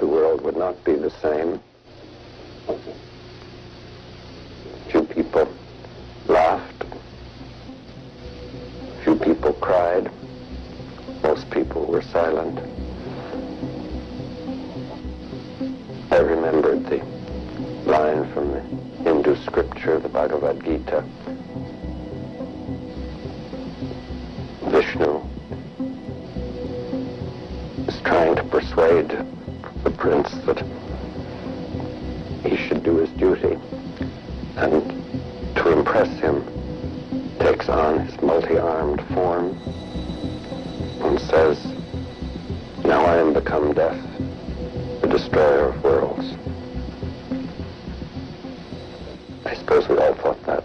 the world would not be the same. Few people laughed. Few people cried. Most people were silent. I remembered the line from the Hindu scripture, the Bhagavad Gita. Vishnu is trying to persuade the prince that he should do his duty, and to impress him takes on his multi-armed form and says, "Now I am become death, the destroyer of worlds." I suppose we all thought that.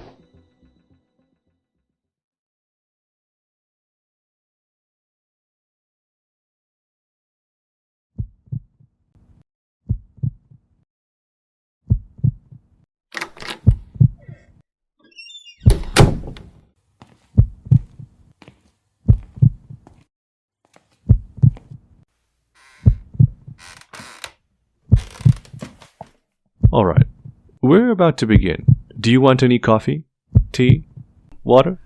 All right, we're about to begin. Do you want any coffee? Tea? Water?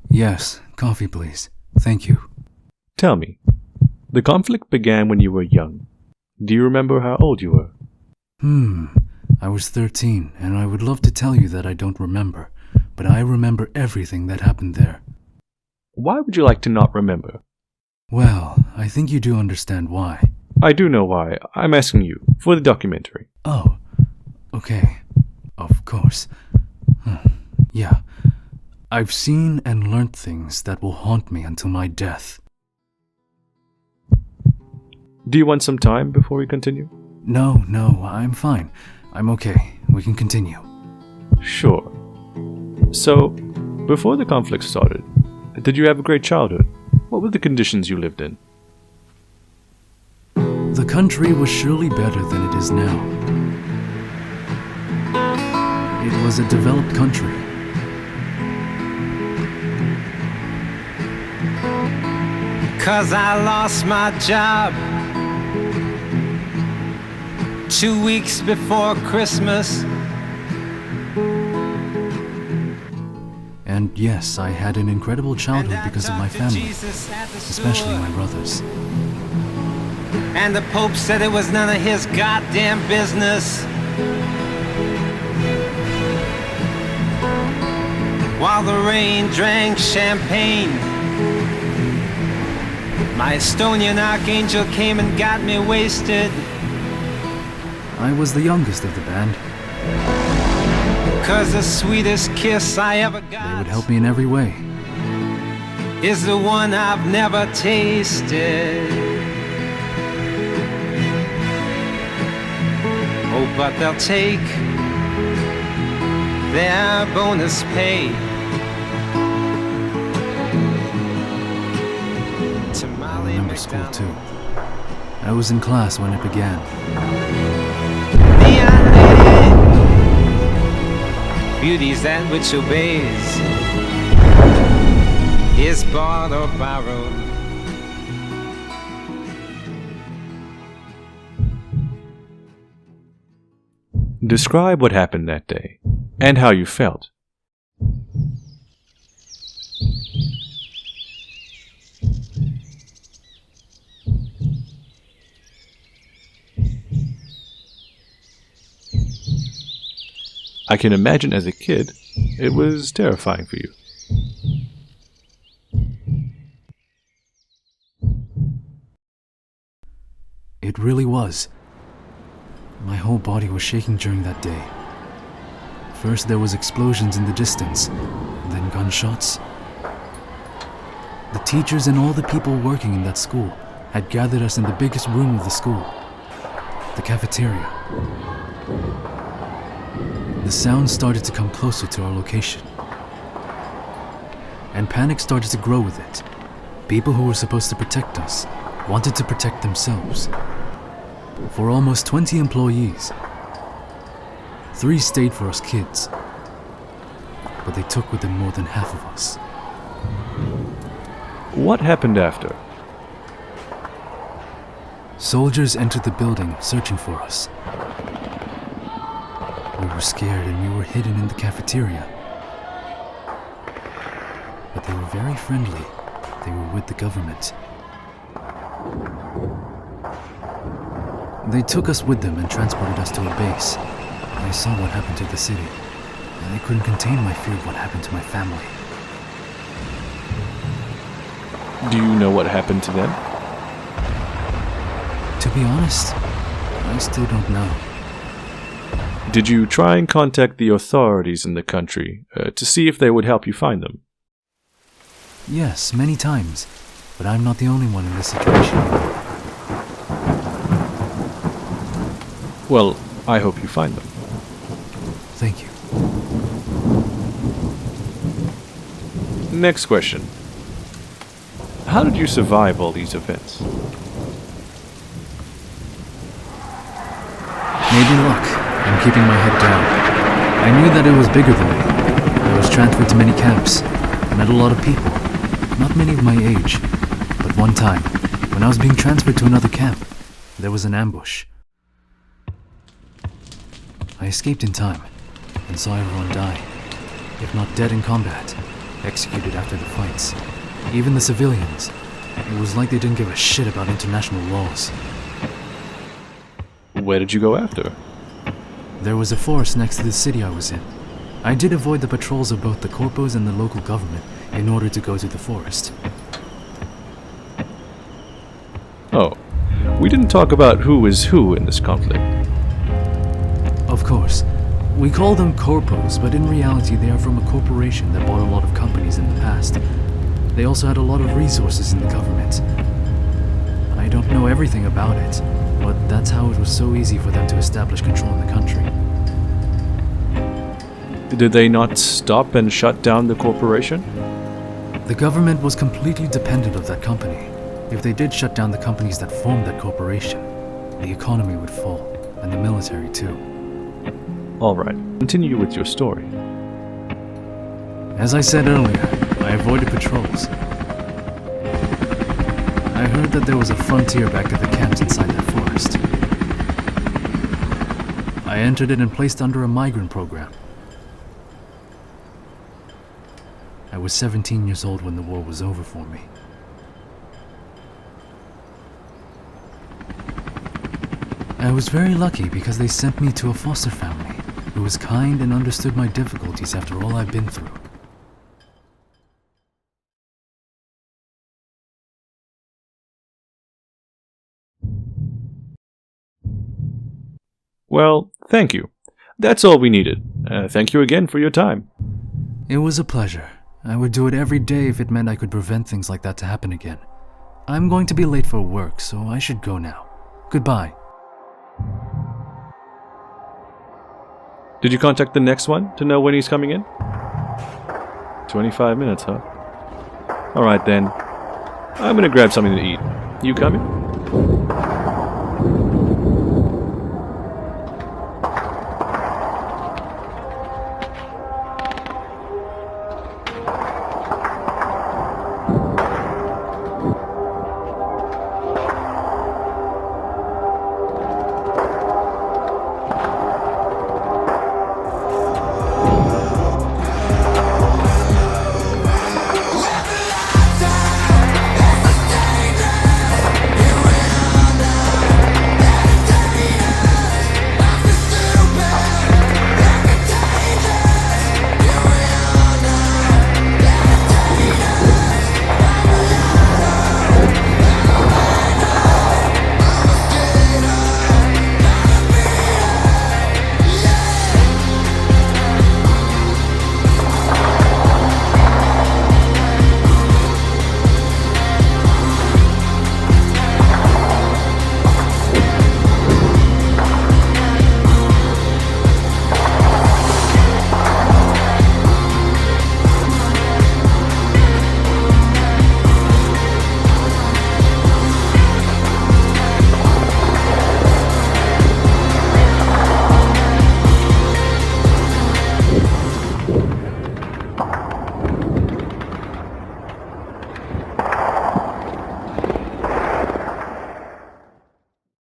Yes, coffee please. Thank you. Tell me, the conflict began when you were young. Do you remember how old you were? I was 13, and I would love to tell you that I don't remember, but I remember everything that happened there. Why would you like to not remember? Well, I think you do understand why. I do know why. I'm asking you, for the documentary. Oh, okay. Of course. Yeah. I've seen and learnt things that will haunt me until my death. Do you want some time before we continue? No, I'm fine. I'm okay. We can continue. Sure. So, before the conflict started, did you have a great childhood? What were the conditions you lived in? The country was surely better than it is now. It was a developed country. Cause I lost my job 2 weeks before Christmas. And yes, I had an incredible childhood because of my family, especially my brothers. And the Pope said it was none of his goddamn business. While the rain drank champagne, my Estonian archangel came and got me wasted. I was the youngest of the band. Cause the sweetest kiss I ever got, They would help me in every way. is the one I've never tasted. Oh, but they'll take their bonus pay. I remember school too. I was in class when it began. Neon lady, beauty's that which obeys, is bought or borrowed. Describe what happened that day, and how you felt. I can imagine as a kid, it was terrifying for you. It really was. My whole body was shaking during that day. First there was explosions in the distance, then gunshots. The teachers and all the people working in that school had gathered us in the biggest room of the school, the cafeteria. The sound started to come closer to our location, and panic started to grow with it. People who were supposed to protect us wanted to protect themselves. For almost 20 employees, 3 stayed for us kids, but they took with them more than half of us. What happened after? Soldiers entered the building, searching for us. We were scared and we were hidden in the cafeteria. But they were very friendly. They were with the government. They took us with them and transported us to a base. I saw what happened to the city, and I couldn't contain my fear of what happened to my family. Do you know what happened to them? To be honest, I still don't know. Did you try and contact the authorities in the country to see if they would help you find them? Yes, many times, but I'm not the only one in this situation. Well, I hope you find them. Thank you. Next question. How did you survive all these events? Maybe luck. I'm keeping my head down. I knew that it was bigger than me. I was transferred to many camps. I met a lot of people. Not many of my age. But one time, when I was being transferred to another camp, there was an ambush. I escaped in time and saw everyone die. If not dead in combat, executed after the fights. Even the civilians. It was like they didn't give a shit about international laws. Where did you go after? There was a forest next to the city I was in. I did avoid the patrols of both the corpos and the local government in order to go to the forest. Oh, we didn't talk about who is who in this conflict. Of course. We call them corpos, but in reality they are from a corporation that bought a lot of companies in the past. They also had a lot of resources in the government. I don't know everything about it, but that's how it was so easy for them to establish control in the country. Did they not stop and shut down the corporation? The government was completely dependent of that company. If they did shut down the companies that formed that corporation, the economy would fall, and the military too. Alright, continue with your story. As I said earlier, I avoided patrols. I heard that there was a frontier back at the camps inside that forest. I entered it and placed under a migrant program. I was 17 years old when the war was over for me. I was very lucky because they sent me to a foster family who was kind and understood my difficulties after all I've been through. Well, thank you. That's all we needed. Thank you again for your time. It was a pleasure. I would do it every day if it meant I could prevent things like that to happen again. I'm going to be late for work, so I should go now. Goodbye. Did you contact the next one to know when he's coming in? 25 minutes, huh? Alright then. I'm gonna grab something to eat. You coming?